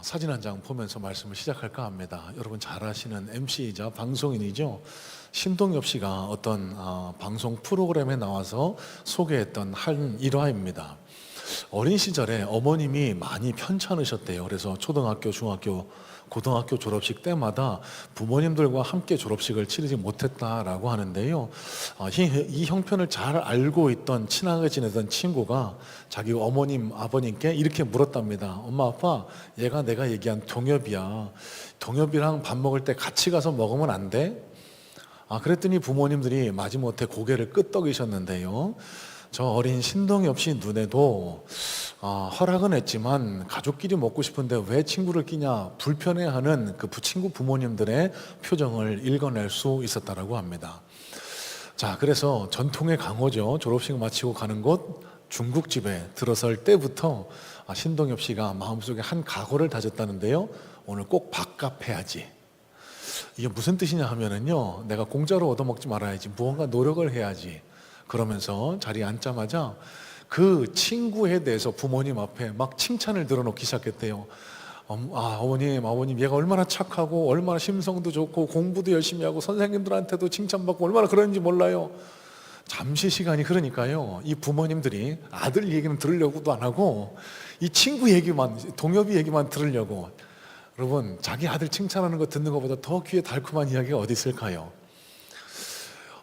사진 한 장 보면서 말씀을 시작할까 합니다. 여러분 잘 아시는 MC이자 방송인이죠. 신동엽 씨가 어떤 방송 프로그램에 나와서 소개했던 한 일화입니다. 어린 시절에 어머님이 많이 편찮으셨대요. 그래서 초등학교, 중학교, 고등학교 졸업식 때마다 부모님들과 함께 졸업식을 치르지 못했다라고 하는데요. 이 형편을 잘 알고 있던 친하게 지내던 친구가 자기 어머님, 아버님께 이렇게 물었답니다. 엄마, 아빠, 얘가 내가 얘기한 동엽이야. 동엽이랑 밥 먹을 때 같이 가서 먹으면 안 돼? 그랬더니 부모님들이 마지못해 고개를 끄덕이셨는데요. 저 어린 신동엽 씨 눈에도 허락은 했지만 가족끼리 먹고 싶은데 왜 친구를 끼냐 불편해하는 그 친구 부모님들의 표정을 읽어낼 수 있었다라고 합니다. 자, 그래서 전통의 강호죠. 졸업식 마치고 가는 곳 중국집에 들어설 때부터 신동엽 씨가 마음속에 한 각오를 다졌다는데요. 오늘 꼭 밥값 해야지. 이게 무슨 뜻이냐 하면은요, 내가 공짜로 얻어먹지 말아야지, 무언가 노력을 해야지. 그러면서 자리에 앉자마자 그 친구에 대해서 부모님 앞에 막 칭찬을 들어놓기 시작했대요. 어머님, 아버님, 얘가 얼마나 착하고 얼마나 심성도 좋고 공부도 열심히 하고 선생님들한테도 칭찬받고 얼마나 그런지 몰라요. 잠시 시간이 흐르니까요, 이 부모님들이 아들 얘기는 들으려고도 안 하고 이 친구 얘기만, 동엽이 얘기만 들으려고. 여러분, 자기 아들 칭찬하는 거 듣는 것보다 더 귀에 달콤한 이야기가 어디 있을까요?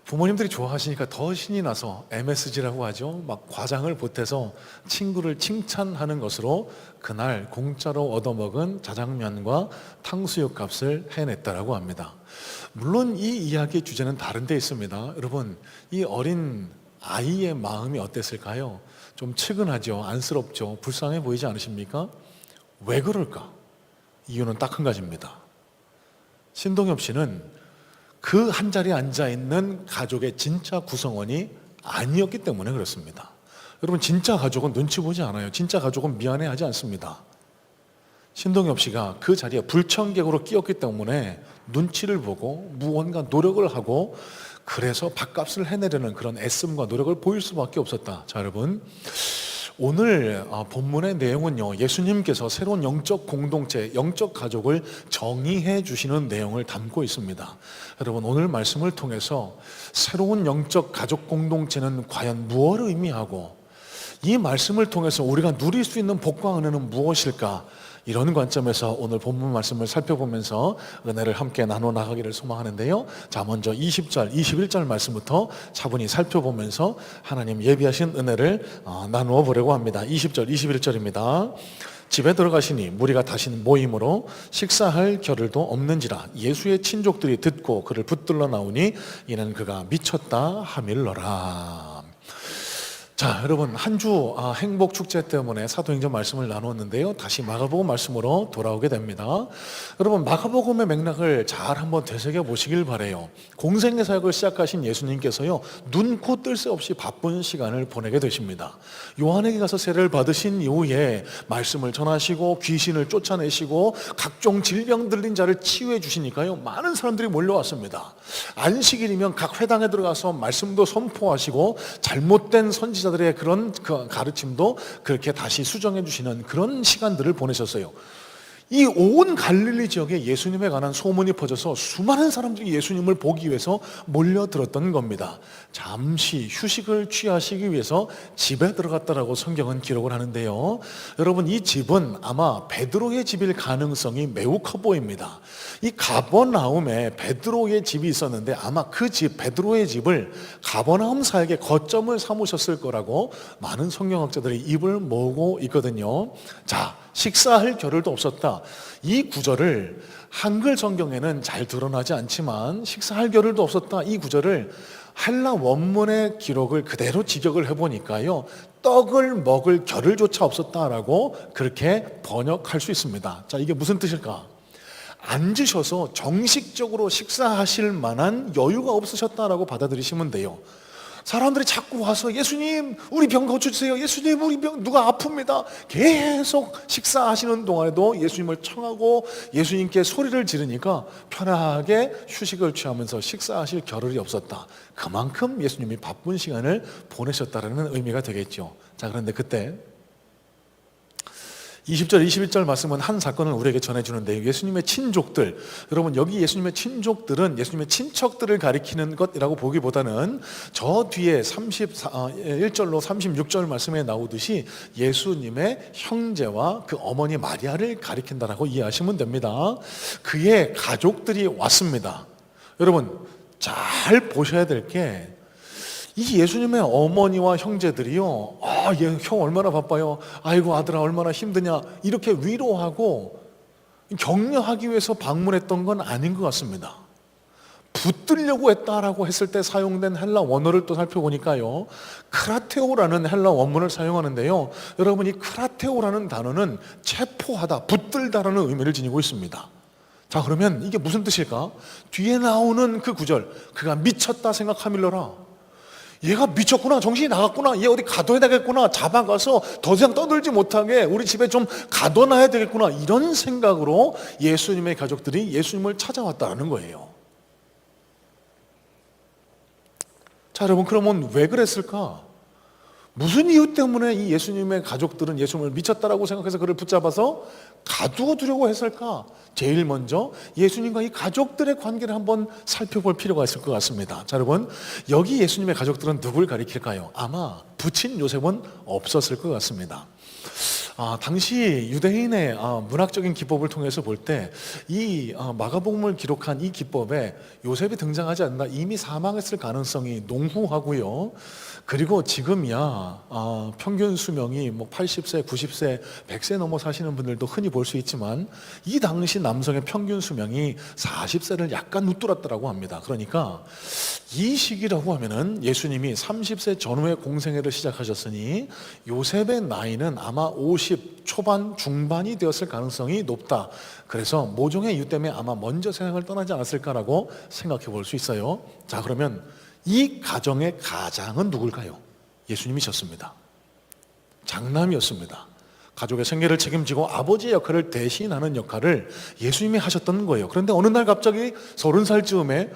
부모님들이 좋아하시니까 더 신이 나서 MSG라고 하죠. 막 과장을 보태서 친구를 칭찬하는 것으로 그날 공짜로 얻어먹은 자장면과 탕수육 값을 해냈다라고 합니다. 물론 이 이야기의 주제는 다른 데 있습니다. 여러분, 이 어린 아이의 마음이 어땠을까요? 좀 측은하죠. 안쓰럽죠. 불쌍해 보이지 않으십니까? 왜 그럴까? 이유는 딱 한 가지입니다. 신동엽 씨는 그 한 자리에 앉아있는 가족의 진짜 구성원이 아니었기 때문에 그렇습니다. 여러분, 진짜 가족은 눈치 보지 않아요. 진짜 가족은 미안해하지 않습니다. 신동엽 씨가 그 자리에 불청객으로 끼었기 때문에 눈치를 보고 무언가 노력을 하고 그래서 밥값을 해내려는 그런 애씀과 노력을 보일 수밖에 없었다. 자, 여러분, 오늘 본문의 내용은요, 예수님께서 새로운 영적 공동체, 영적 가족을 정의해 주시는 내용을 담고 있습니다. 여러분, 오늘 말씀을 통해서 새로운 영적 가족 공동체는 과연 무엇을 의미하고 이 말씀을 통해서 우리가 누릴 수 있는 복과 은혜는 무엇일까? 이런 관점에서 오늘 본문 말씀을 살펴보면서 은혜를 함께 나눠 나가기를 소망하는데요. 자, 먼저 20절, 21절 말씀부터 차분히 살펴보면서 하나님 예비하신 은혜를 나누어 보려고 합니다. 20절, 21절입니다. 집에 들어가시니 무리가 다신 모임으로 식사할 겨를도 없는지라 예수의 친족들이 듣고 그를 붙들러 나오니 이는 그가 미쳤다 하밀러라. 자, 여러분, 한 주 행복 축제 때문에 사도행전 말씀을 나누었는데요. 다시 마가복음 말씀으로 돌아오게 됩니다. 여러분, 마가복음의 맥락을 잘 한번 되새겨 보시길 바래요. 공생의 사역을 시작하신 예수님께서요, 눈코 뜰 새 없이 바쁜 시간을 보내게 되십니다. 요한에게 가서 세례를 받으신 이후에 말씀을 전하시고 귀신을 쫓아내시고 각종 질병 들린 자를 치유해 주시니까요, 많은 사람들이 몰려왔습니다. 안식일이면 각 회당에 들어가서 말씀도 선포하시고 잘못된 선지자들의 그런 가르침도 그렇게 다시 수정해 주시는 그런 시간들을 보내셨어요. 이 온 갈릴리 지역에 예수님에 관한 소문이 퍼져서 수많은 사람들이 예수님을 보기 위해서 몰려들었던 겁니다. 잠시 휴식을 취하시기 위해서 집에 들어갔다라고 성경은 기록을 하는데요. 여러분, 이 집은 아마 베드로의 집일 가능성이 매우 커 보입니다. 이 가버나움에 베드로의 집이 있었는데 아마 그 집, 베드로의 집을 가버나움 사역의 거점을 삼으셨을 거라고 많은 성경학자들이 입을 모으고 있거든요. 자, 식사할 겨를도 없었다. 이 구절을 한글 성경에는 잘 드러나지 않지만 식사할 겨를도 없었다. 이 구절을 헬라 원문의 기록을 그대로 직역을 해보니까요, 떡을 먹을 겨를조차 없었다라고 그렇게 번역할 수 있습니다. 자, 이게 무슨 뜻일까? 앉으셔서 정식적으로 식사하실 만한 여유가 없으셨다라고 받아들이시면 돼요. 사람들이 자꾸 와서 예수님 우리 병 고쳐주세요, 예수님 우리 병 누가 아픕니다, 계속 식사하시는 동안에도 예수님을 청하고 예수님께 소리를 지르니까 편하게 휴식을 취하면서 식사하실 겨를이 없었다. 그만큼 예수님이 바쁜 시간을 보내셨다는 의미가 되겠죠. 자, 그런데 그때 20절, 21절 말씀은 한 사건을 우리에게 전해주는데 예수님의 친족들, 여러분 여기 예수님의 친족들은 예수님의 친척들을 가리키는 것이라고 보기보다는 저 뒤에 31절로 36절 말씀에 나오듯이 예수님의 형제와 그 어머니 마리아를 가리킨다라고 이해하시면 됩니다. 그의 가족들이 왔습니다. 여러분 잘 보셔야 될 게 이 예수님의 어머니와 형제들이요, 형 얼마나 바빠요, 아이고 아들아 얼마나 힘드냐, 이렇게 위로하고 격려하기 위해서 방문했던 건 아닌 것 같습니다. 붙들려고 했다라고 했을 때 사용된 헬라 원어를 또 살펴보니까요, 크라테오라는 헬라 원문을 사용하는데요, 여러분 이 크라테오라는 단어는 체포하다, 붙들다라는 의미를 지니고 있습니다. 자, 그러면 이게 무슨 뜻일까? 뒤에 나오는 그 구절, 그가 미쳤다 생각하밀러라, 얘가 미쳤구나, 정신이 나갔구나, 얘 어디 가둬야 되겠구나, 잡아가서 더 이상 떠들지 못하게 우리 집에 좀 가둬놔야 되겠구나, 이런 생각으로 예수님의 가족들이 예수님을 찾아왔다는 거예요. 자, 여러분 그러면 왜 그랬을까? 무슨 이유 때문에 이 예수님의 가족들은 예수님을 미쳤다라고 생각해서 그를 붙잡아서 가두어 두려고 했을까? 제일 먼저 예수님과 이 가족들의 관계를 한번 살펴볼 필요가 있을 것 같습니다. 자, 여러분 여기 예수님의 가족들은 누굴 가리킬까요? 아마 부친 요셉은 없었을 것 같습니다. 당시 유대인의 문학적인 기법을 통해서 볼 때 이 마가복음을 기록한 이 기법에 요셉이 등장하지 않나 이미 사망했을 가능성이 농후하고요. 그리고 지금이야 평균 수명이 뭐 80세, 90세, 100세 넘어 사시는 분들도 흔히 볼 수 있지만 이 당시 남성의 평균 수명이 40세를 약간 웃돌았다고 합니다. 그러니까 이 시기라고 하면은 예수님이 30세 전후에 공생애를 시작하셨으니 요셉의 나이는 아마 50 초반 중반이 되었을 가능성이 높다. 그래서 모종의 이유 때문에 아마 먼저 세상을 떠나지 않았을까라고 생각해 볼 수 있어요. 자, 그러면 이 가정의 가장은 누굴까요? 예수님이셨습니다. 장남이었습니다. 가족의 생계를 책임지고 아버지의 역할을 대신하는 역할을 예수님이 하셨던 거예요. 그런데 어느 날 갑자기 30살 즈음에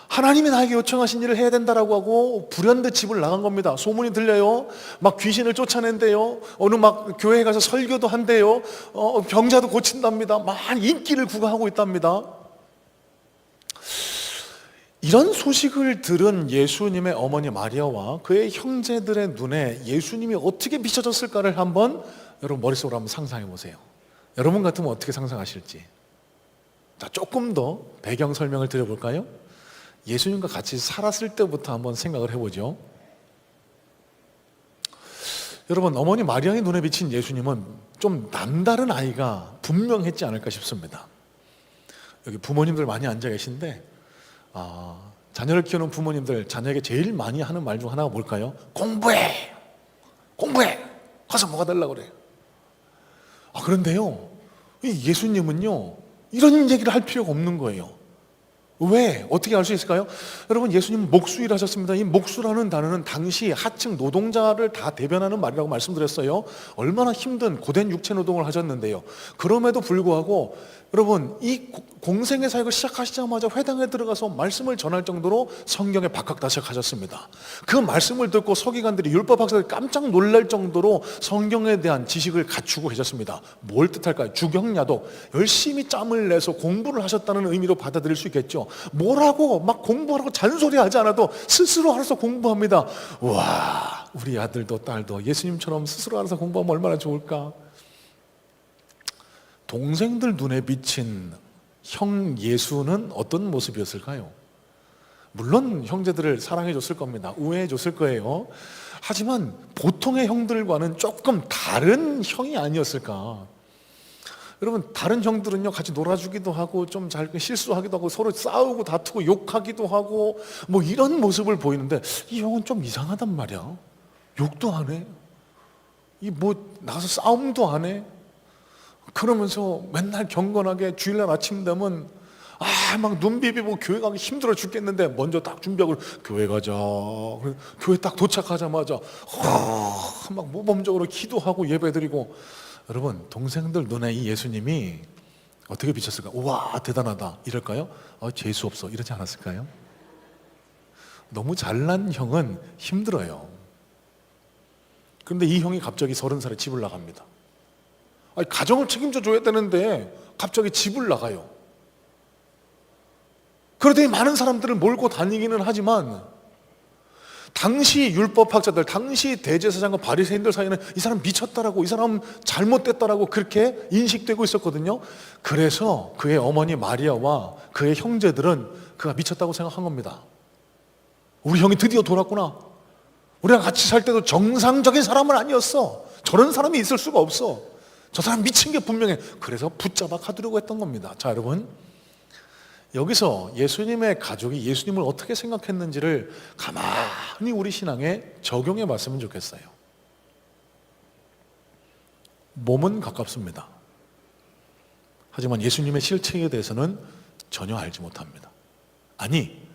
하나님이 나에게 요청하신 일을 해야 된다라고 하고 불현듯 집을 나간 겁니다. 소문이 들려요. 막 귀신을 쫓아낸대요. 어느 막 교회에 가서 설교도 한대요. 병자도 고친답니다. 막 인기를 구가하고 있답니다. 이런 소식을 들은 예수님의 어머니 마리아와 그의 형제들의 눈에 예수님이 어떻게 비춰졌을까를 한번 여러분 머릿속으로 한번 상상해 보세요. 여러분 같으면 어떻게 상상하실지. 자, 조금 더 배경 설명을 드려볼까요? 예수님과 같이 살았을 때부터 한번 생각을 해보죠. 여러분, 어머니 마리아의 눈에 비친 예수님은 좀 남다른 아이가 분명했지 않을까 싶습니다. 여기 부모님들 많이 앉아 계신데 자녀를 키우는 부모님들 자녀에게 제일 많이 하는 말 중 하나가 뭘까요? 공부해! 공부해! 가서 뭐가 되려고 그래. 그런데요, 이 예수님은요 이런 얘기를 할 필요가 없는 거예요. 왜? 어떻게 알 수 있을까요? 여러분, 예수님 목수일 하셨습니다. 이 목수라는 단어는 당시 하층 노동자를 다 대변하는 말이라고 말씀드렸어요. 얼마나 힘든 고된 육체 노동을 하셨는데요. 그럼에도 불구하고 여러분, 이 공생의 사역을 시작하시자마자 회당에 들어가서 말씀을 전할 정도로 성경에 박학다식하셨습니다. 그 말씀을 듣고 서기관들이 율법 학자들이 깜짝 놀랄 정도로 성경에 대한 지식을 갖추고 계셨습니다. 뭘 뜻할까요? 주경야독, 열심히 짬을 내서 공부를 하셨다는 의미로 받아들일 수 있겠죠. 뭐라고 막 공부하라고 잔소리하지 않아도 스스로 알아서 공부합니다. 와, 우리 아들도 딸도 예수님처럼 스스로 알아서 공부하면 얼마나 좋을까. 동생들 눈에 비친 형 예수는 어떤 모습이었을까요? 물론 형제들을 사랑해 줬을 겁니다. 우애해 줬을 거예요. 하지만 보통의 형들과는 조금 다른 형이 아니었을까. 여러분, 다른 형들은요 같이 놀아주기도 하고 좀 잘 실수하기도 하고 서로 싸우고 다투고 욕하기도 하고 뭐 이런 모습을 보이는데 이 형은 좀 이상하단 말이야. 욕도 안 해. 이 뭐 나가서 싸움도 안 해. 그러면서 맨날 경건하게 주일날 아침 되면 막 눈 비비고 교회 가기 힘들어 죽겠는데 먼저 딱 준비하고 교회 가자. 교회 딱 도착하자마자 막 모범적으로 기도하고 예배드리고. 여러분, 동생들 눈에 이 예수님이 어떻게 비쳤을까? 우와, 대단하다 이럴까요? 재수 없어 이러지 않았을까요? 너무 잘난 형은 힘들어요. 그런데 이 형이 갑자기 30살에 집을 나갑니다. 아니, 가정을 책임져 줘야 되는데 갑자기 집을 나가요. 그러더니 많은 사람들을 몰고 다니기는 하지만 당시 율법학자들, 당시 대제사장과 바리새인들 사이에는 이 사람 미쳤다라고, 이 사람 잘못됐다라고 그렇게 인식되고 있었거든요. 그래서 그의 어머니 마리아와 그의 형제들은 그가 미쳤다고 생각한 겁니다. 우리 형이 드디어 돌았구나. 우리가 같이 살 때도 정상적인 사람은 아니었어. 저런 사람이 있을 수가 없어. 저 사람 미친 게 분명해. 그래서 붙잡아 가두려고 했던 겁니다. 자, 여러분, 여기서 예수님의 가족이 예수님을 어떻게 생각했는지를 가만히 우리 신앙에 적용해 봤으면 좋겠어요. 몸은 가깝습니다. 하지만 예수님의 실체에 대해서는 전혀 알지 못합니다. 아니,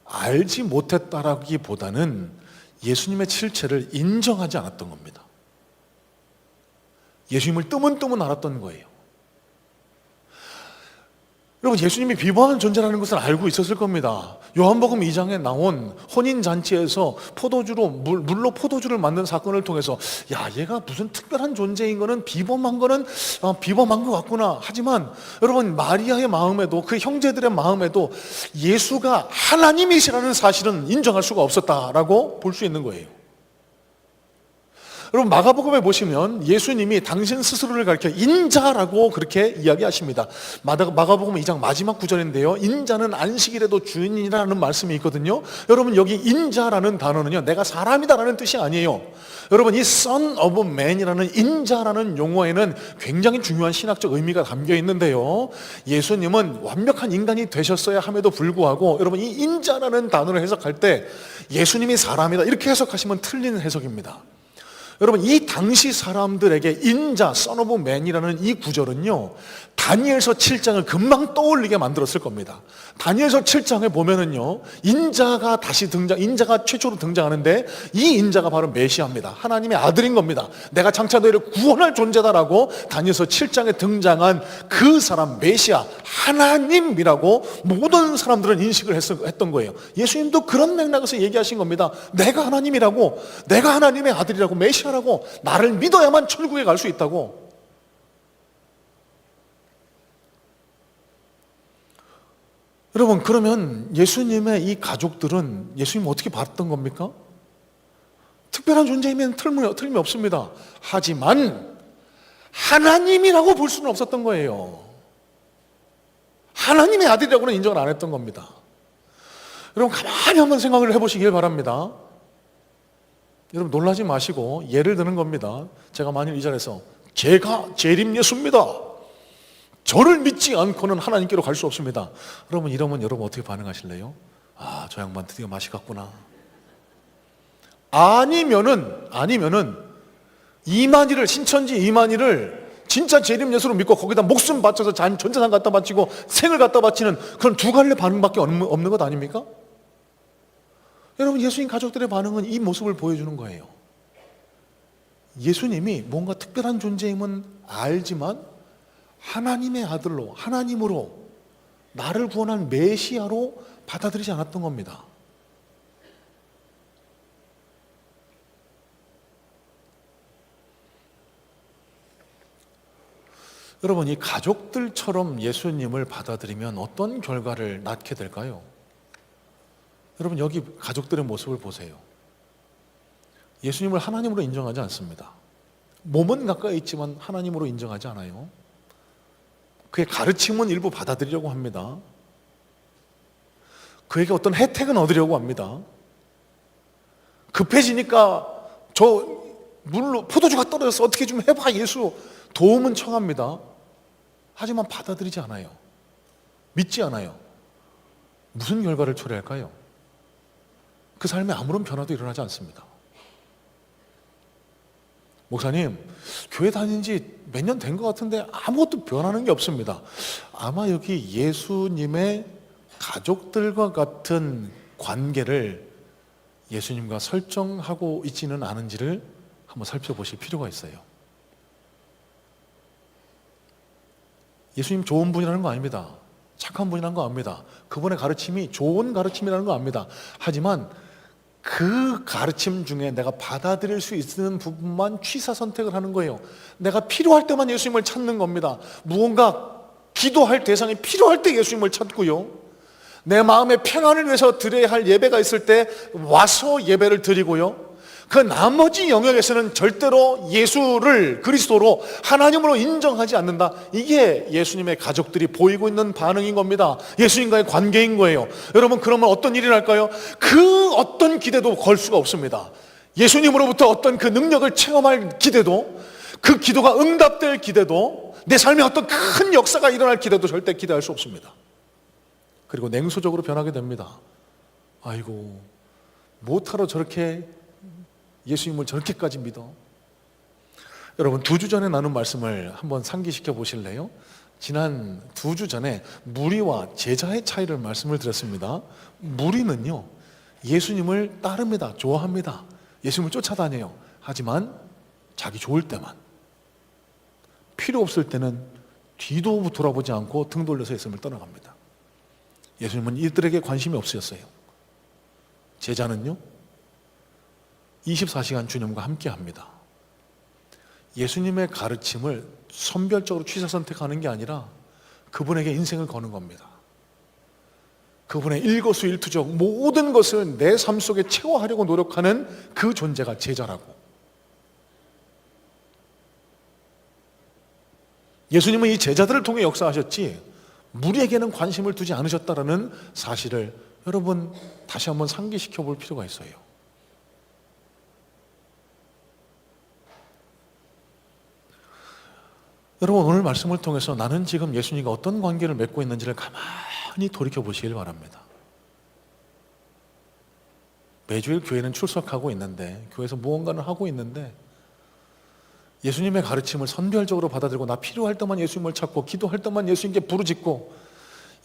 알지 못했다라기보다는 예수님의 실체를 인정하지 않았던 겁니다. 예수님을 뜨문뜨문 알았던 거예요. 여러분, 예수님이 비범한 존재라는 것을 알고 있었을 겁니다. 요한복음 2장에 나온 혼인잔치에서 물로 포도주를 만든 사건을 통해서 야, 얘가 무슨 특별한 존재인 거는 비범한 거는 비범한 것 같구나. 하지만 여러분, 마리아의 마음에도 그 형제들의 마음에도 예수가 하나님이시라는 사실은 인정할 수가 없었다라고 볼 수 있는 거예요. 여러분, 마가복음에 보시면 예수님이 당신 스스로를 가리켜 인자라고 그렇게 이야기하십니다. 마가복음 2장 마지막 구절인데요, 인자는 안식일에도 주인이라는 말씀이 있거든요. 여러분, 여기 인자라는 단어는요, 내가 사람이다라는 뜻이 아니에요. 여러분, 이 Son of Man이라는 인자라는 용어에는 굉장히 중요한 신학적 의미가 담겨 있는데요, 예수님은 완벽한 인간이 되셨어야 함에도 불구하고 여러분, 이 인자라는 단어를 해석할 때 예수님이 사람이다 이렇게 해석하시면 틀린 해석입니다. 여러분, 이 당시 사람들에게 인자, Son of Man이라는 이 구절은요, 다니엘서 7장을 금방 떠올리게 만들었을 겁니다. 다니엘서 7장에 보면은요, 인자가 최초로 등장하는데 이 인자가 바로 메시아입니다. 하나님의 아들인 겁니다. 내가 장차 너희를 구원할 존재다라고 다니엘서 7장에 등장한 그 사람 메시아, 하나님이라고 모든 사람들은 인식을 했던 거예요. 예수님도 그런 맥락에서 얘기하신 겁니다. 내가 하나님이라고, 내가 하나님의 아들이라고, 메시아라고, 나를 믿어야만 천국에 갈 수 있다고. 여러분, 그러면 예수님의 이 가족들은 예수님 어떻게 봤던 겁니까? 특별한 존재이면 틀림이 없습니다. 하지만 하나님이라고 볼 수는 없었던 거예요. 하나님의 아들이라고는 인정을 안 했던 겁니다. 여러분, 가만히 한번 생각을 해보시길 바랍니다. 여러분, 놀라지 마시고 예를 드는 겁니다. 제가 만일 이 자리에서 제가 재림 예수입니다, 저를 믿지 않고는 하나님께로 갈 수 없습니다, 여러분, 이러면 여러분 어떻게 반응하실래요? 아, 저 양반 드디어 맛이 갔구나. 아니면은 신천지 이만희를 진짜 재림 예수로 믿고 거기다 목숨 바쳐서 전재산 갖다 바치고 생을 갖다 바치는 그런 두 갈래 반응밖에 없는 것 아닙니까? 여러분, 예수님 가족들의 반응은 이 모습을 보여주는 거예요. 예수님이 뭔가 특별한 존재임은 알지만 하나님의 아들로, 하나님으로, 나를 구원한 메시아로 받아들이지 않았던 겁니다. 여러분, 이 가족들처럼 예수님을 받아들이면 어떤 결과를 낳게 될까요? 여러분, 여기 가족들의 모습을 보세요. 예수님을 하나님으로 인정하지 않습니다. 몸은 가까이 있지만 하나님으로 인정하지 않아요. 그의 가르침은 일부 받아들이려고 합니다. 그에게 어떤 혜택은 얻으려고 합니다. 급해지니까 저 물로 포도주가 떨어져서 어떻게 좀 해봐 예수, 도움은 청합니다. 하지만 받아들이지 않아요. 믿지 않아요. 무슨 결과를 초래할까요? 그 삶에 아무런 변화도 일어나지 않습니다. 목사님, 교회 다닌 지 몇 년 된 것 같은데 아무것도 변하는 게 없습니다. 아마 여기 예수님의 가족들과 같은 관계를 예수님과 설정하고 있지는 않은지를 한번 살펴보실 필요가 있어요. 예수님 좋은 분이라는 거 아닙니다. 착한 분이라는 거 압니다. 그분의 가르침이 좋은 가르침이라는 거 압니다. 하지만 그 가르침 중에 내가 받아들일 수 있는 부분만 취사 선택을 하는 거예요. 내가 필요할 때만 예수님을 찾는 겁니다. 무언가 기도할 대상이 필요할 때 예수님을 찾고요, 내 마음의 평안을 위해서 드려야 할 예배가 있을 때 와서 예배를 드리고요, 그 나머지 영역에서는 절대로 예수를 그리스도로 하나님으로 인정하지 않는다. 이게 예수님의 가족들이 보이고 있는 반응인 겁니다. 예수님과의 관계인 거예요. 여러분, 그러면 어떤 일이 날까요? 그 어떤 기대도 걸 수가 없습니다. 예수님으로부터 어떤 그 능력을 체험할 기대도, 그 기도가 응답될 기대도, 내 삶에 어떤 큰 역사가 일어날 기대도 절대 기대할 수 없습니다. 그리고 냉소적으로 변하게 됩니다. 아이고, 못하러 저렇게 예수님을 저렇게까지 믿어? 여러분, 2주 전에 나눈 말씀을 한번 상기시켜 보실래요? 지난 2주 전에 무리와 제자의 차이를 말씀을 드렸습니다. 무리는요, 예수님을 따릅니다. 좋아합니다. 예수님을 쫓아다녀요. 하지만 자기 좋을 때만, 필요 없을 때는 뒤도 돌아보지 않고 등 돌려서 예수님을 떠나갑니다. 예수님은 이들에게 관심이 없으셨어요. 제자는요, 24시간 주님과 함께 합니다. 예수님의 가르침을 선별적으로 취사 선택하는 게 아니라 그분에게 인생을 거는 겁니다. 그분의 일거수일투족 모든 것을 내 삶 속에 채워하려고 노력하는 그 존재가 제자라고. 예수님은 이 제자들을 통해 역사하셨지 무리에게는 관심을 두지 않으셨다라는 사실을 여러분 다시 한번 상기시켜 볼 필요가 있어요. 여러분, 오늘 말씀을 통해서 나는 지금 예수님과 어떤 관계를 맺고 있는지를 가만히 돌이켜 보시길 바랍니다. 매주일 교회는 출석하고 있는데, 교회에서 무언가를 하고 있는데, 예수님의 가르침을 선별적으로 받아들이고 나 필요할 때만 예수님을 찾고 기도할 때만 예수님께 부르짖고,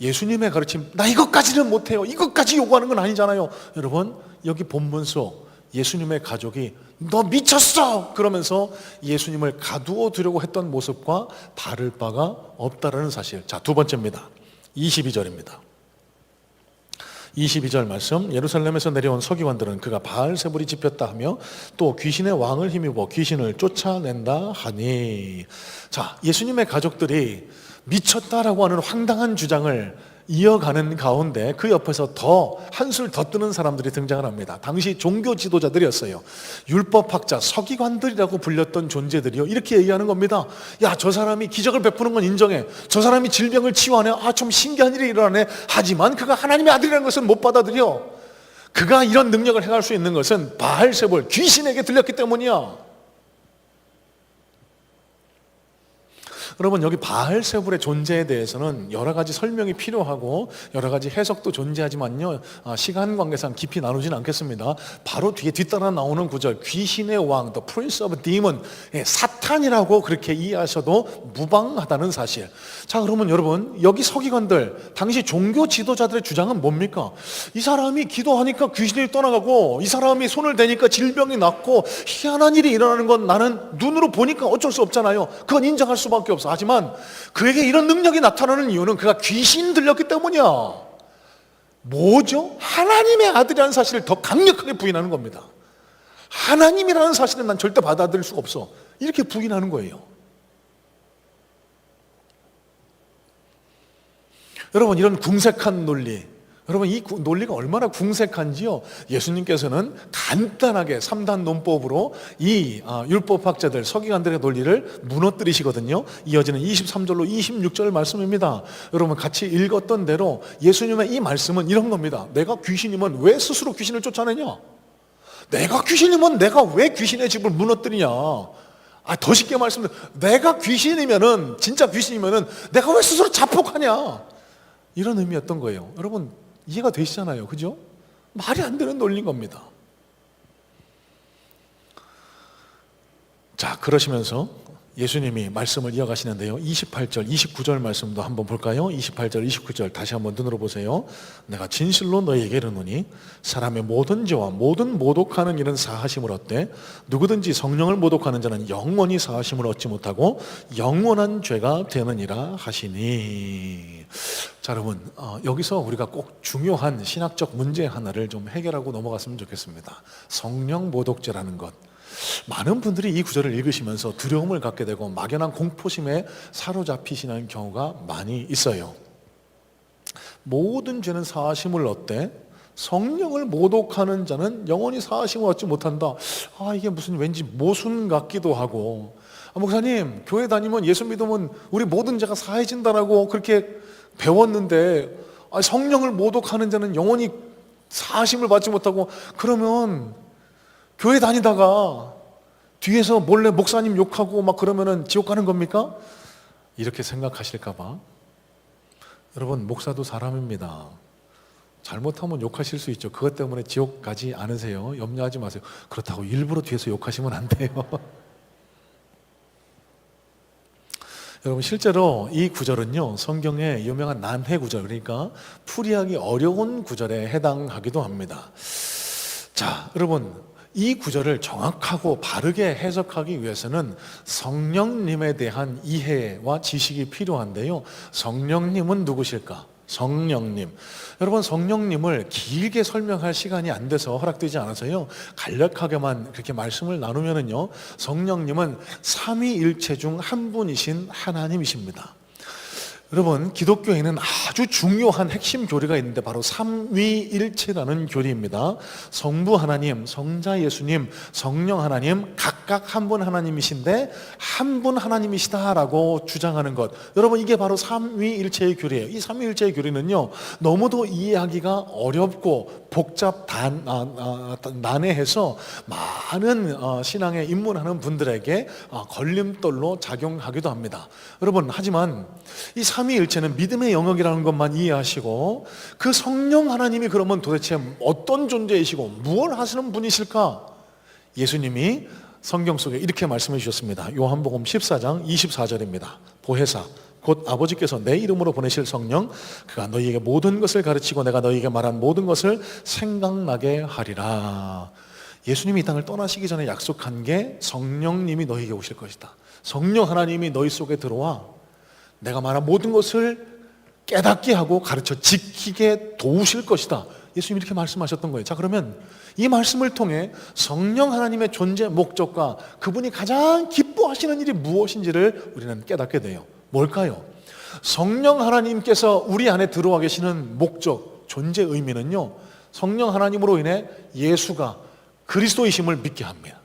예수님의 가르침 나 이것까지는 못해요, 이것까지 요구하는 건 아니잖아요. 여러분, 여기 본문 속 예수님의 가족이 너 미쳤어! 그러면서 예수님을 가두어 두려고 했던 모습과 다를 바가 없다라는 사실. 자, 2번째입니다. 22절입니다. 22절 말씀, 예루살렘에서 내려온 서기관들은 그가 바알세불이 집혔다 하며 또 귀신의 왕을 힘입어 귀신을 쫓아낸다 하니. 자, 예수님의 가족들이 미쳤다라고 하는 황당한 주장을 이어가는 가운데 그 옆에서 더 한술 더 뜨는 사람들이 등장을 합니다. 당시 종교 지도자들이었어요. 율법학자, 서기관들이라고 불렸던 존재들이요, 이렇게 얘기하는 겁니다. 야, 저 사람이 기적을 베푸는 건 인정해, 저 사람이 질병을 치유하네, 아, 좀 신기한 일이 일어나네. 하지만 그가 하나님의 아들이라는 것은 못 받아들여. 그가 이런 능력을 행할 수 있는 것은 바알세불, 귀신에게 들렸기 때문이야. 여러분, 여기 바알세불의 존재에 대해서는 여러 가지 설명이 필요하고 여러 가지 해석도 존재하지만요, 시간 관계상 깊이 나누지는 않겠습니다. 바로 뒤에 뒤따라 나오는 구절, 귀신의 왕, the prince of demon, 사탄이라고 그렇게 이해하셔도 무방하다는 사실. 자, 그러면 여러분, 여기 서기관들, 당시 종교 지도자들의 주장은 뭡니까? 이 사람이 기도하니까 귀신이 떠나가고, 이 사람이 손을 대니까 질병이 낫고, 희한한 일이 일어나는 건 나는 눈으로 보니까 어쩔 수 없잖아요. 그건 인정할 수밖에 없어. 하지만 그에게 이런 능력이 나타나는 이유는 그가 귀신 들렸기 때문이야. 뭐죠? 하나님의 아들이라는 사실을 더 강력하게 부인하는 겁니다. 하나님이라는 사실은 난 절대 받아들일 수가 없어, 이렇게 부인하는 거예요. 여러분, 이런 궁색한 논리, 여러분, 이 논리가 얼마나 궁색한지요, 예수님께서는 간단하게 3단 논법으로 이 율법학자들, 서기관들의 논리를 무너뜨리시거든요. 이어지는 23절로 26절 말씀입니다. 여러분, 같이 읽었던 대로 예수님의 이 말씀은 이런 겁니다. 내가 귀신이면 왜 스스로 귀신을 쫓아내냐? 내가 귀신이면 내가 왜 귀신의 집을 무너뜨리냐? 더 쉽게 말씀드려, 내가 귀신이면은, 진짜 귀신이면은 내가 왜 스스로 자폭하냐? 이런 의미였던 거예요. 여러분, 이해가 되시잖아요, 그죠? 말이 안 되는 논리인 겁니다. 자, 그러시면서 예수님이 말씀을 이어가시는데요, 28절, 29절 말씀도 한번 볼까요? 28절, 29절 다시 한번 눈으로 보세요. 내가 진실로 너희에게 이르노니 사람의 모든 죄와 모든 모독하는 일은 사하심을 얻되 누구든지 성령을 모독하는 자는 영원히 사하심을 얻지 못하고 영원한 죄가 되느니라 하시니. 자, 여러분, 여기서 우리가 꼭 중요한 신학적 문제 하나를 좀 해결하고 넘어갔으면 좋겠습니다. 성령 모독죄라는 것. 많은 분들이 이 구절을 읽으시면서 두려움을 갖게 되고 막연한 공포심에 사로잡히시는 경우가 많이 있어요. 모든 죄는 사하심을 얻되 성령을 모독하는 자는 영원히 사하심을 얻지 못한다. 이게 무슨 왠지 모순 같기도 하고, 목사님, 교회 다니면 예수 믿으면 우리 모든 죄가 사해진다라고 그렇게 배웠는데 성령을 모독하는 자는 영원히 사하심을 받지 못하고, 그러면 교회 다니다가 뒤에서 몰래 목사님 욕하고 막 그러면은 지옥 가는 겁니까? 이렇게 생각하실까 봐. 여러분, 목사도 사람입니다. 잘못하면 욕하실 수 있죠. 그것 때문에 지옥 가지 않으세요. 염려하지 마세요. 그렇다고 일부러 뒤에서 욕하시면 안 돼요. 여러분, 실제로 이 구절은요, 성경의 유명한 난해 구절, 그러니까 풀이하기 어려운 구절에 해당하기도 합니다. 자, 여러분, 이 구절을 정확하고 바르게 해석하기 위해서는 성령님에 대한 이해와 지식이 필요한데요. 성령님은 누구실까? 성령님. 여러분, 성령님을 길게 설명할 시간이 안 돼서 허락되지 않아서요, 간략하게만 그렇게 말씀을 나누면은요, 성령님은 삼위일체 중 한 분이신 하나님이십니다. 여러분, 기독교에는 아주 중요한 핵심 교리가 있는데 바로 삼위일체라는 교리입니다. 성부 하나님, 성자 예수님, 성령 하나님, 각각 한 분 하나님이신데 한 분 하나님이시다라고 주장하는 것, 여러분, 이게 바로 삼위일체의 교리예요. 이 삼위일체의 교리는요, 너무도 이해하기가 어렵고 난해해서 많은 신앙에 입문하는 분들에게 걸림돌로 작용하기도 합니다. 여러분, 하지만 이 삼위일체는 믿음의 영역이라는 것만 이해하시고, 그 성령 하나님이 그러면 도대체 어떤 존재이시고 무엇을 하시는 분이실까? 예수님이 성경 속에 이렇게 말씀해 주셨습니다. 요한복음 14장 24절입니다. 보혜사 곧 아버지께서 내 이름으로 보내실 성령, 그가 너희에게 모든 것을 가르치고 내가 너희에게 말한 모든 것을 생각나게 하리라. 예수님이 이 땅을 떠나시기 전에 약속한 게 성령님이 너희에게 오실 것이다. 성령 하나님이 너희 속에 들어와 내가 말한 모든 것을 깨닫게 하고 가르쳐 지키게 도우실 것이다. 예수님이 이렇게 말씀하셨던 거예요. 자, 그러면 이 말씀을 통해 성령 하나님의 존재 목적과 그분이 가장 기뻐하시는 일이 무엇인지를 우리는 깨닫게 돼요. 뭘까요? 성령 하나님께서 우리 안에 들어와 계시는 목적, 존재 의미는요, 성령 하나님으로 인해 예수가 그리스도이심을 믿게 합니다.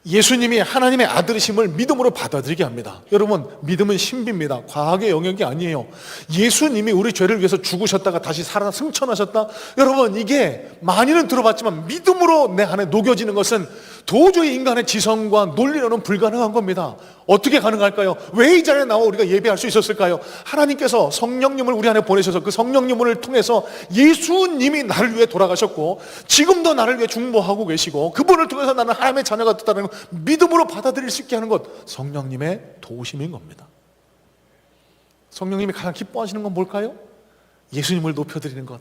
예수님이 하나님의 아들이심을 믿음으로 받아들이게 합니다. 여러분, 믿음은 신비입니다. 과학의 영역이 아니에요. 예수님이 우리 죄를 위해서 죽으셨다가 다시 살아 승천하셨다. 여러분, 이게 많이는 들어봤지만 믿음으로 내 안에 녹여지는 것은 도저히 인간의 지성과 논리로는 불가능한 겁니다. 어떻게 가능할까요? 왜 이 자리에 나와 우리가 예배할 수 있었을까요? 하나님께서 성령님을 우리 안에 보내셔서 그 성령님을 통해서 예수님이 나를 위해 돌아가셨고 지금도 나를 위해 중보하고 계시고 그분을 통해서 나는 하나님의 자녀가 됐다는 걸 믿음으로 받아들일 수 있게 하는 것, 성령님의 도우심인 겁니다. 성령님이 가장 기뻐하시는 건 뭘까요? 예수님을 높여드리는 것,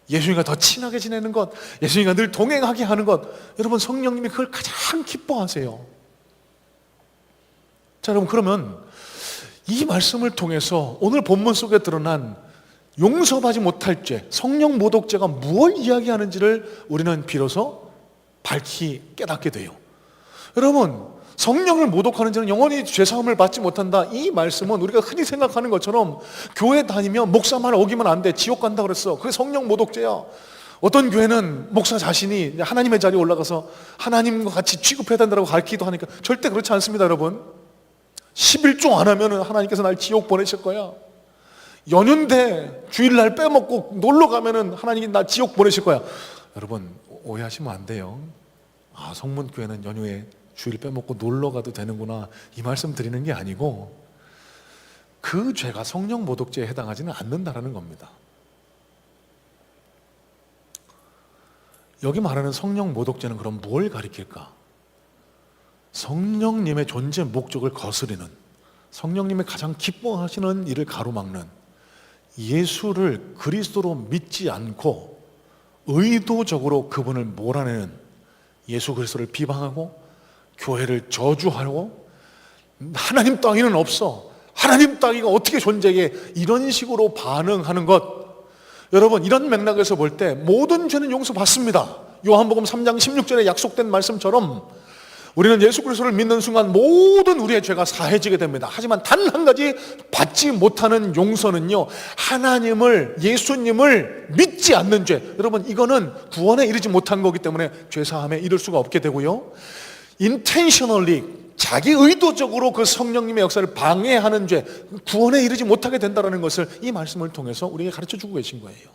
예수님과 더 친하게 지내는 것, 예수님과 늘 동행하게 하는 것, 여러분, 성령님이 그걸 가장 기뻐하세요. 자, 여러분, 그러면 이 말씀을 통해서 오늘 본문 속에 드러난 용서받지 못할 죄, 성령 모독죄가 무엇을 이야기하는지를 우리는 비로소 밝히 깨닫게 돼요. 여러분, 성령을 모독하는 자는 영원히 죄사함을 받지 못한다. 이 말씀은 우리가 흔히 생각하는 것처럼 교회 다니면 목사만 어기면 안 돼, 지옥 간다 그랬어, 그게 성령 모독죄야. 어떤 교회는 목사 자신이 하나님의 자리에 올라가서 하나님과 같이 취급해야 된다고 가르치기도 하니까 절대 그렇지 않습니다. 여러분, 11조 안 하면 하나님께서 날 지옥 보내실 거야. 연휴인데 주일날 빼먹고 놀러 가면 하나님이 날 지옥 보내실 거야. 여러분, 오해하시면 안 돼요. 성문교회는 연휴에 주일 빼먹고 놀러 가도 되는구나, 이 말씀 드리는 게 아니고, 그 죄가 성령 모독죄에 해당하지는 않는다라는 겁니다. 여기 말하는 성령 모독죄는 그럼 뭘 가리킬까? 성령님의 존재 목적을 거스리는, 성령님의 가장 기뻐하시는 일을 가로막는, 예수를 그리스도로 믿지 않고 의도적으로 그분을 몰아내는, 예수 그리스도를 비방하고 교회를 저주하고 하나님 따위는 없어, 하나님 따위가 어떻게 존재해? 이런 식으로 반응하는 것, 여러분 이런 맥락에서 볼 때 모든 죄는 용서받습니다. 요한복음 3장 16절에 약속된 말씀처럼 우리는 예수 그리스도를 믿는 순간 모든 우리의 죄가 사해지게 됩니다. 하지만 단 한 가지 받지 못하는 용서는요, 하나님을, 예수님을 믿지 않는 죄. 여러분 이거는 구원에 이르지 못한 거기 때문에 죄사함에 이를 수가 없게 되고요, intentionally, 자기 의도적으로 그 성령님의 역사를 방해하는 죄, 구원에 이르지 못하게 된다는 것을 이 말씀을 통해서 우리에게 가르쳐주고 계신 거예요.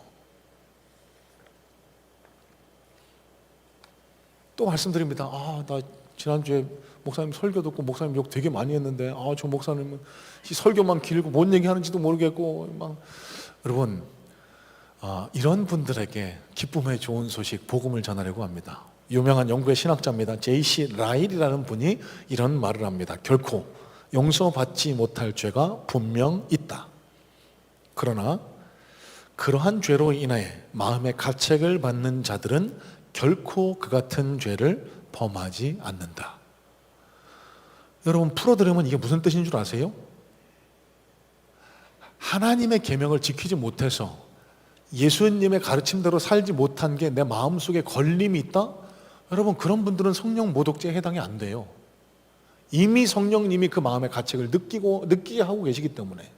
또 말씀드립니다. 나 지난주에 목사님 설교 듣고 목사님 욕 되게 많이 했는데 저 목사님은 설교만 길고 뭔 얘기하는지도 모르겠고 막. 여러분 이런 분들에게 기쁨의 좋은 소식, 복음을 전하려고 합니다. 유명한 영국의 신학자입니다. J.C. 라일이라는 분이 이런 말을 합니다. 결코 용서받지 못할 죄가 분명 있다. 그러나 그러한 죄로 인해 마음의 가책을 받는 자들은 결코 그 같은 죄를 범하지 않는다. 여러분 풀어드리면 이게 무슨 뜻인 줄 아세요? 하나님의 계명을 지키지 못해서 예수님의 가르침대로 살지 못한 게 내 마음속에 걸림이 있다? 여러분 그런 분들은 성령 모독죄에 해당이 안 돼요. 이미 성령님이 그 마음의 가책을 느끼게 하고 계시기 때문에.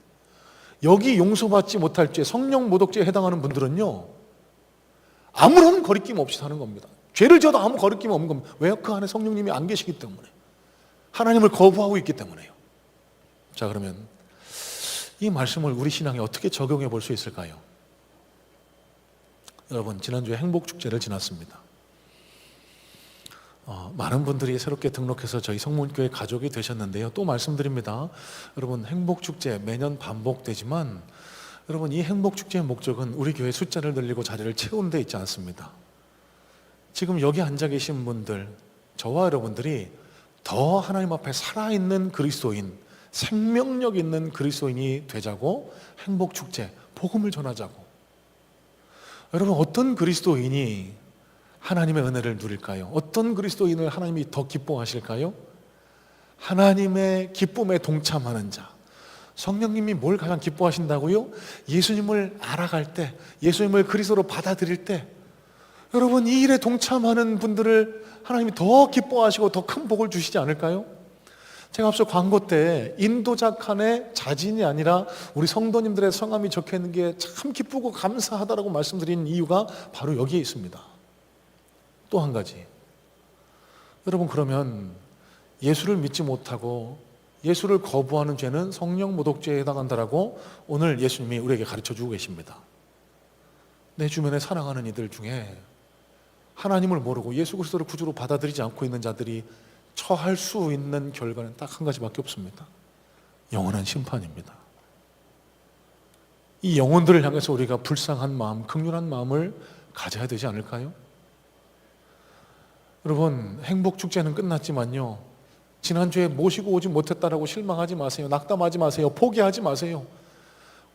여기 용서받지 못할 죄, 성령 모독죄에 해당하는 분들은요, 아무런 거리낌 없이 사는 겁니다. 죄를 지어도 아무 거리낌 없는 겁니다. 왜요? 그 안에 성령님이 안 계시기 때문에, 하나님을 거부하고 있기 때문에요. 자, 그러면 이 말씀을 우리 신앙에 어떻게 적용해 볼 수 있을까요? 여러분 지난주에 행복축제를 지났습니다. 많은 분들이 새롭게 등록해서 저희 성문교회 가족이 되셨는데요, 또 말씀드립니다. 여러분 행복축제 매년 반복되지만 여러분 이 행복축제의 목적은 우리 교회 숫자를 늘리고 자리를 채우는 데 있지 않습니다. 지금 여기 앉아 계신 분들, 저와 여러분들이 더 하나님 앞에 살아있는 그리스도인, 생명력 있는 그리스도인이 되자고 행복축제, 복음을 전하자고. 여러분 어떤 그리스도인이 하나님의 은혜를 누릴까요? 어떤 그리스도인을 하나님이 더 기뻐하실까요? 하나님의 기쁨에 동참하는 자. 성령님이 뭘 가장 기뻐하신다고요? 예수님을 알아갈 때, 예수님을 그리스도로 받아들일 때, 여러분 이 일에 동참하는 분들을 하나님이 더 기뻐하시고 더 큰 복을 주시지 않을까요? 제가 앞서 광고 때 인도자 칸의 자진이 아니라 우리 성도님들의 성함이 적혀있는 게 참 기쁘고 감사하다라고 말씀드린 이유가 바로 여기에 있습니다. 또 한 가지, 여러분 그러면 예수를 믿지 못하고 예수를 거부하는 죄는 성령 모독죄에 해당한다라고 오늘 예수님이 우리에게 가르쳐주고 계십니다. 내 주변에 사랑하는 이들 중에 하나님을 모르고 예수 그리스도를 구주로 받아들이지 않고 있는 자들이 처할 수 있는 결과는 딱 한 가지밖에 없습니다. 영원한 심판입니다. 이 영혼들을 향해서 우리가 불쌍한 마음, 긍휼한 마음을 가져야 되지 않을까요? 여러분 행복축제는 끝났지만요, 지난주에 모시고 오지 못했다라고 실망하지 마세요. 낙담하지 마세요. 포기하지 마세요.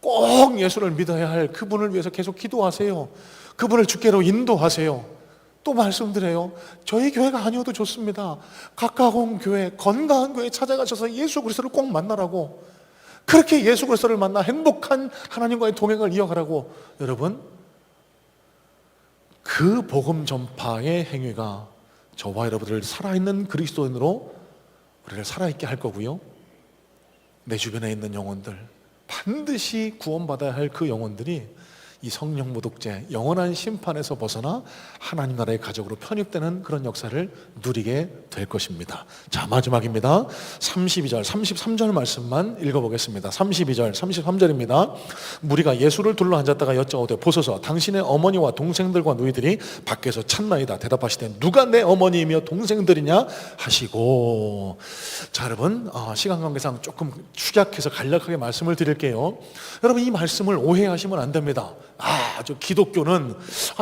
꼭 예수를 믿어야 할 그분을 위해서 계속 기도하세요. 그분을 주께로 인도하세요. 또 말씀드려요, 저희 교회가 아니어도 좋습니다. 가까운 교회, 건강한 교회 찾아가셔서 예수 그리스도를 꼭 만나라고, 그렇게 예수 그리스도를 만나 행복한 하나님과의 동행을 이어가라고. 여러분 그 복음 전파의 행위가 저와 여러분들을 살아있는 그리스도인으로 우리를 살아있게 할 거고요, 내 주변에 있는 영혼들, 반드시 구원받아야 할 그 영혼들이 이 성령 모독죄, 영원한 심판에서 벗어나 하나님 나라의 가족으로 편입되는 그런 역사를 누리게 될 것입니다. 자, 마지막입니다. 32절, 33절 말씀만 읽어보겠습니다. 32절, 33절입니다. 무리가 예수를 둘러 앉았다가 여짜오되 보소서 당신의 어머니와 동생들과 누이들이 밖에서 찾나이다. 대답하시되 누가 내 어머니이며 동생들이냐 하시고. 자, 여러분 시간 관계상 조금 축약해서 간략하게 말씀을 드릴게요. 여러분 이 말씀을 오해하시면 안 됩니다. 저 기독교는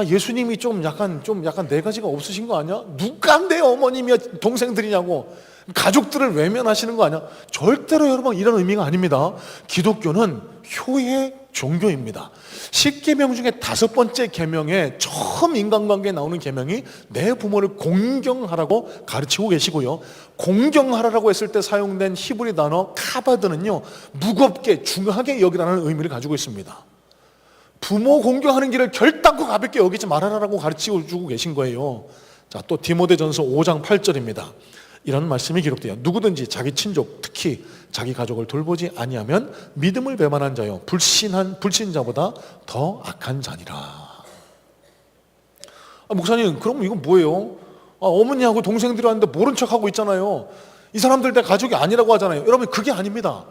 예수님이 좀 약간 네 가지가 없으신 거 아니야? 누가 내 어머님이야 동생들이냐고. 가족들을 외면하시는 거 아니야? 절대로 여러분 이런 의미가 아닙니다. 기독교는 효의 종교입니다. 10계명 중에 5번째 계명에 처음 인간관계에 나오는 계명이 내 부모를 공경하라고 가르치고 계시고요. 공경하라고 했을 때 사용된 히브리 단어 카바드는요, 무겁게 중하게 여기라는 의미를 가지고 있습니다. 부모 공경하는 길을 결단코 가볍게 여기지 말아라라고 가르치고 주고 계신 거예요. 자, 또 디모데전서 5장 8절입니다. 이런 말씀이 기록돼요. 누구든지 자기 친족, 특히 자기 가족을 돌보지 아니하면 믿음을 배반한 자요, 불신자보다 더 악한 자니라. 목사님, 그럼 이건 뭐예요? 어머니하고 동생들이 왔는데 모른 척하고 있잖아요. 이 사람들 내 가족이 아니라고 하잖아요. 여러분, 그게 아닙니다.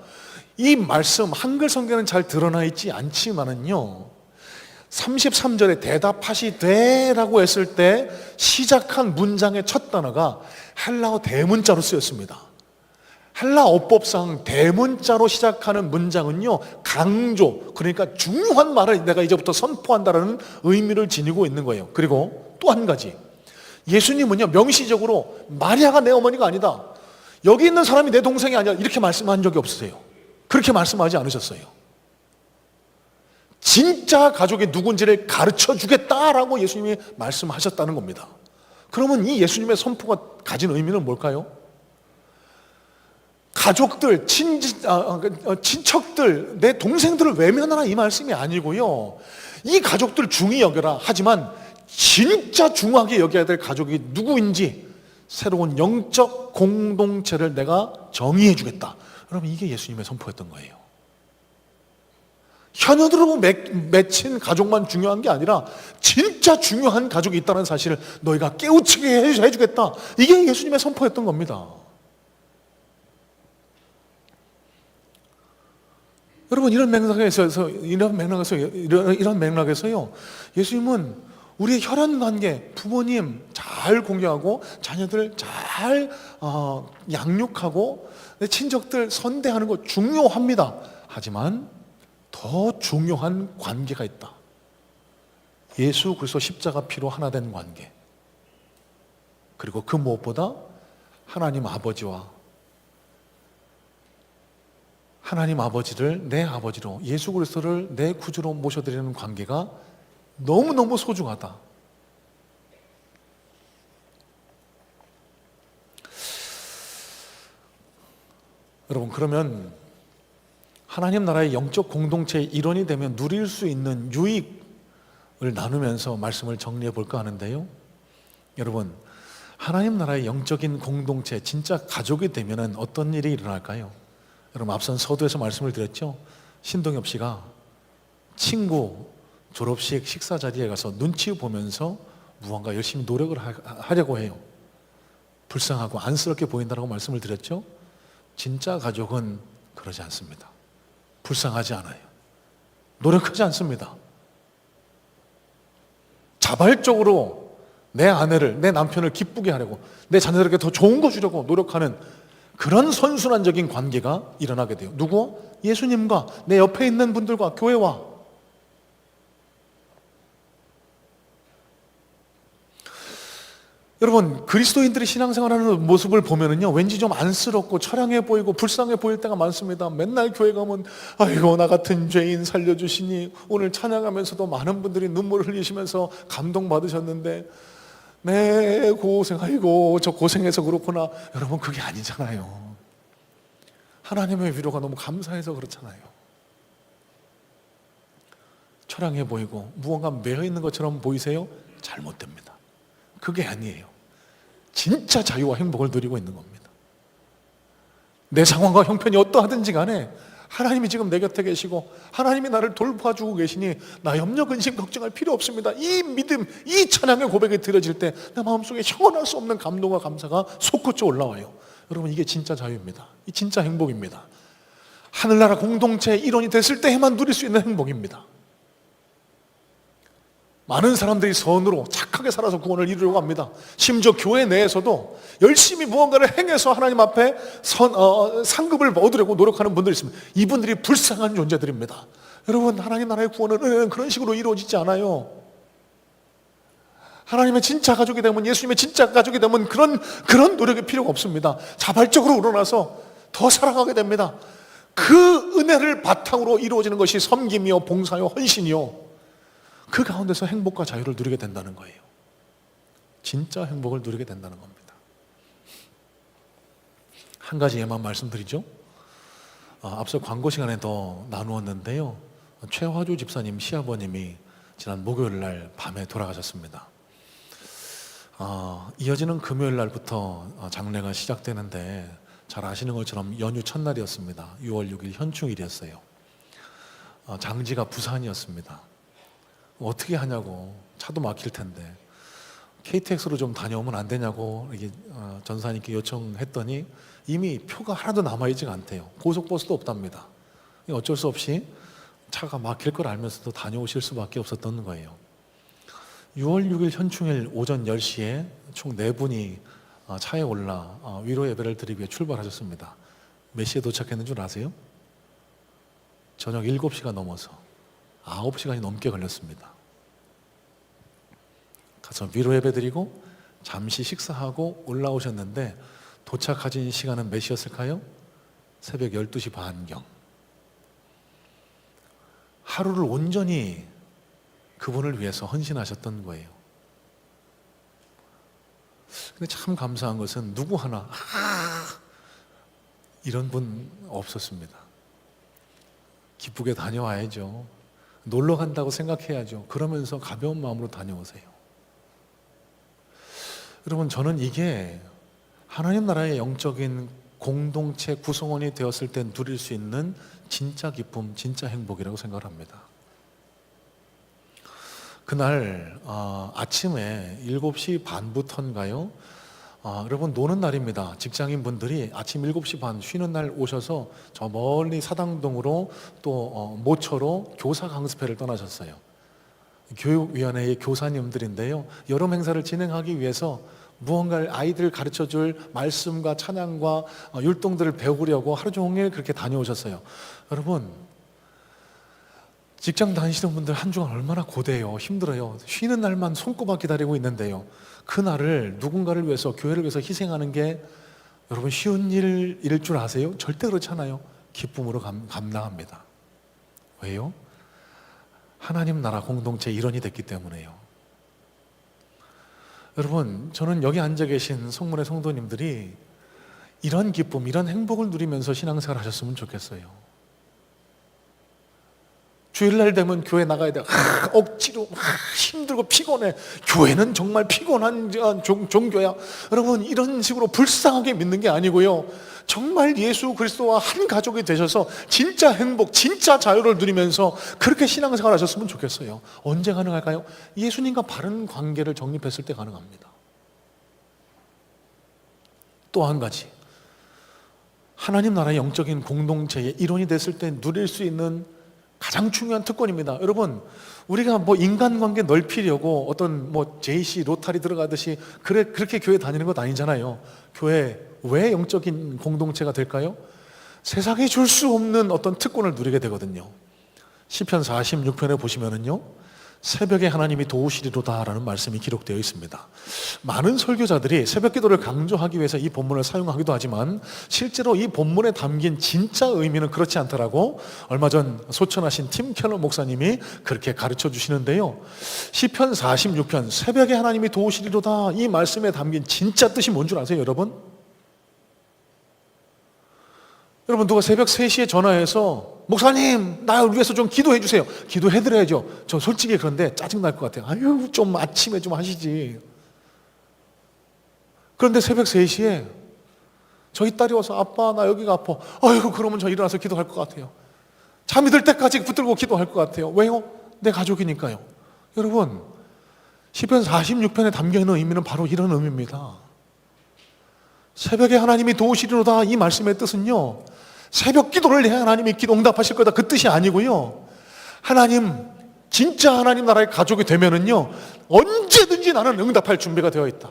이 말씀 한글 성경은 잘 드러나 있지 않지만은요, 33절에 대답하시되 라고 했을 때 시작한 문장의 첫 단어가 헬라어 대문자로 쓰였습니다. 헬라 어법상 대문자로 시작하는 문장은요, 강조, 그러니까 중요한 말을 내가 이제부터 선포한다는 의미를 지니고 있는 거예요. 그리고 또 한 가지, 예수님은요, 명시적으로 마리아가 내 어머니가 아니다, 여기 있는 사람이 내 동생이 아니야, 이렇게 말씀한 적이 없으세요. 그렇게 말씀하지 않으셨어요. 진짜 가족이 누군지를 가르쳐 주겠다라고 예수님이 말씀하셨다는 겁니다. 그러면 이 예수님의 선포가 가진 의미는 뭘까요? 가족들, 친척들, 내 동생들을 외면하라 이 말씀이 아니고요, 이 가족들 중히 여겨라. 하지만 진짜 중하게 여겨야 될 가족이 누구인지 새로운 영적 공동체를 내가 정의해 주겠다. 여러분, 이게 예수님의 선포였던 거예요. 현연으로 맺힌 가족만 중요한 게 아니라 진짜 중요한 가족이 있다는 사실을 너희가 깨우치게 해주겠다. 이게 예수님의 선포였던 겁니다. 여러분, 이런 맥락에서요, 예수님은 우리의 혈연 관계, 부모님 잘 공경하고 자녀들 잘 양육하고 내 친척들 선대하는 거 중요합니다. 하지만 더 중요한 관계가 있다. 예수 그리스도 십자가 피로 하나 된 관계. 그리고 그 무엇보다 하나님 아버지와 하나님 아버지를 내 아버지로, 예수 그리스도를 내 구주로 모셔드리는 관계가 너무너무 소중하다. 여러분, 그러면 하나님 나라의 영적 공동체의 일원이 되면 누릴 수 있는 유익을 나누면서 말씀을 정리해 볼까 하는데요, 여러분, 하나님 나라의 영적인 공동체, 진짜 가족이 되면 어떤 일이 일어날까요? 여러분, 앞선 서두에서 말씀을 드렸죠. 신동엽 씨가 친구 졸업식 식사 자리에 가서 눈치 보면서 무언가 열심히 노력을 하려고 해요. 불쌍하고 안쓰럽게 보인다고 말씀을 드렸죠. 진짜 가족은 그러지 않습니다. 불쌍하지 않아요. 노력하지 않습니다. 자발적으로 내 아내를, 내 남편을 기쁘게 하려고, 내 자녀들에게 더 좋은 거 주려고 노력하는 그런 선순환적인 관계가 일어나게 돼요. 누구? 예수님과 내 옆에 있는 분들과 교회와. 여러분, 그리스도인들이 신앙생활하는 모습을 보면은요, 왠지 좀 안쓰럽고 처량해 보이고 불쌍해 보일 때가 많습니다. 맨날 교회 가면 아이고 나 같은 죄인 살려주시니, 오늘 찬양하면서도 많은 분들이 눈물을 흘리시면서 감동받으셨는데 내 고생, 아이고 저 고생해서 그렇구나. 여러분, 그게 아니잖아요. 하나님의 위로가 너무 감사해서 그렇잖아요. 처량해 보이고 무언가 매여 있는 것처럼 보이세요? 잘못됩니다. 그게 아니에요. 진짜 자유와 행복을 누리고 있는 겁니다. 내 상황과 형편이 어떠하든지 간에 하나님이 지금 내 곁에 계시고 하나님이 나를 돌봐주고 계시니 나 염려 근심 걱정할 필요 없습니다. 이 믿음, 이 찬양의 고백이 드려질 때 내 마음속에 형언할 수 없는 감동과 감사가 솟구쳐 올라와요. 여러분, 이게 진짜 자유입니다. 이 진짜 행복입니다. 하늘나라 공동체의 일원이 됐을 때에만 누릴 수 있는 행복입니다. 많은 사람들이 선으로 착하게 살아서 구원을 이루려고 합니다. 심지어 교회 내에서도 열심히 무언가를 행해서 하나님 앞에 상급을 얻으려고 노력하는 분들이 있습니다. 이분들이 불쌍한 존재들입니다. 여러분, 하나님 나라의 구원은 그런 식으로 이루어지지 않아요. 하나님의 진짜 가족이 되면, 예수님의 진짜 가족이 되면 그런 노력이 필요가 없습니다. 자발적으로 우러나서 더 사랑하게 됩니다. 그 은혜를 바탕으로 이루어지는 것이 섬김이요, 봉사요, 헌신이요, 그 가운데서 행복과 자유를 누리게 된다는 거예요. 진짜 행복을 누리게 된다는 겁니다. 한 가지 예만 말씀드리죠. 앞서 광고 시간에 더 나누었는데요, 최화주 집사님 시아버님이 지난 목요일 날 밤에 돌아가셨습니다. 이어지는 금요일 날부터 장례가 시작되는데, 잘 아시는 것처럼 연휴 첫날이었습니다. 6월 6일 현충일이었어요. 장지가 부산이었습니다. 어떻게 하냐고, 차도 막힐 텐데 KTX로 좀 다녀오면 안 되냐고 이게 전사님께 요청했더니 이미 표가 하나도 남아있지가 않대요. 고속버스도 없답니다. 어쩔 수 없이 차가 막힐 걸 알면서도 다녀오실 수밖에 없었던 거예요. 6월 6일 현충일 오전 10시에 총 4분이 차에 올라 위로 예배를 드리기 위해 출발하셨습니다. 몇 시에 도착했는 줄 아세요? 저녁 7시가 넘어서 9시간이 넘게 걸렸습니다. 가서 위로 예배 드리고 잠시 식사하고 올라오셨는데, 도착하신 시간은 몇 시였을까요? 새벽 12시 반경. 하루를 온전히 그분을 위해서 헌신하셨던 거예요. 근데 참 감사한 것은 누구 하나 이런 분 없었습니다. 기쁘게 다녀와야죠. 놀러 간다고 생각해야죠. 그러면서 가벼운 마음으로 다녀오세요. 여러분, 저는 이게 하나님 나라의 영적인 공동체 구성원이 되었을 때 누릴 수 있는 진짜 기쁨, 진짜 행복이라고 생각을 합니다. 그날 아침에 7시 반부터인가요? 여러분, 노는 날입니다. 직장인 분들이 아침 7시 반 쉬는 날 오셔서 저 멀리 사당동으로 또 모처로 교사 강습회를 떠나셨어요. 교육위원회의 교사님들인데요, 여름 행사를 진행하기 위해서 무언가를 아이들을 가르쳐줄 말씀과 찬양과 율동들을 배우려고 하루 종일 그렇게 다녀오셨어요. 여러분, 직장 다니시는 분들 한 주간 얼마나 고되요, 힘들어요. 쉬는 날만 손꼽아 기다리고 있는데요, 그 날을 누군가를 위해서, 교회를 위해서 희생하는 게 여러분 쉬운 일일 줄 아세요? 절대 그렇지 않아요. 기쁨으로 감당합니다. 왜요? 하나님 나라 공동체 일원이 됐기 때문에요. 여러분, 저는 여기 앉아 계신 성문의 성도님들이 이런 기쁨, 이런 행복을 누리면서 신앙생활 하셨으면 좋겠어요. 주일날 되면 교회 나가야 돼. 억지로 힘들고 피곤해. 교회는 정말 피곤한 종교야. 여러분, 이런 식으로 불쌍하게 믿는 게 아니고요, 정말 예수 그리스도와 한 가족이 되셔서 진짜 행복, 진짜 자유를 누리면서 그렇게 신앙생활 하셨으면 좋겠어요. 언제 가능할까요? 예수님과 바른 관계를 정립했을 때 가능합니다. 또 한 가지, 하나님 나라의 영적인 공동체의 일원이 됐을 때 누릴 수 있는 가장 중요한 특권입니다. 여러분, 우리가 뭐 인간관계 넓히려고 어떤 뭐 JC 로타리 들어가듯이 그렇게 교회 다니는 것 아니잖아요. 교회 왜 영적인 공동체가 될까요? 세상에 줄 수 없는 어떤 특권을 누리게 되거든요. 시편 46편에 보시면은요, 새벽에 하나님이 도우시리로다 라는 말씀이 기록되어 있습니다. 많은 설교자들이 새벽 기도를 강조하기 위해서 이 본문을 사용하기도 하지만, 실제로 이 본문에 담긴 진짜 의미는 그렇지 않더라고 얼마 전 소천하신 팀 켈러 목사님이 그렇게 가르쳐 주시는데요, 시편 46편 새벽에 하나님이 도우시리로다, 이 말씀에 담긴 진짜 뜻이 뭔 줄 아세요, 여러분? 여러분, 누가 새벽 3시에 전화해서 목사님, 나를 위해서 좀 기도해 주세요. 기도해드려야죠. 저 솔직히 그런데 짜증날 것 같아요. 아유, 좀 아침에 좀 하시지. 그런데 새벽 3시에 저희 딸이 와서 아빠, 나 여기가 아파. 아유, 그러면 저 일어나서 기도할 것 같아요. 잠이 들 때까지 붙들고 기도할 것 같아요. 왜요? 내 가족이니까요. 여러분, 시편 46편에 담겨있는 의미는 바로 이런 의미입니다. 새벽에 하나님이 도우시리로다, 이 말씀의 뜻은요, 새벽 기도를 해야 하나님이 기도 응답하실 거다, 그 뜻이 아니고요, 하나님, 진짜 하나님 나라의 가족이 되면은요, 언제든지 나는 응답할 준비가 되어 있다.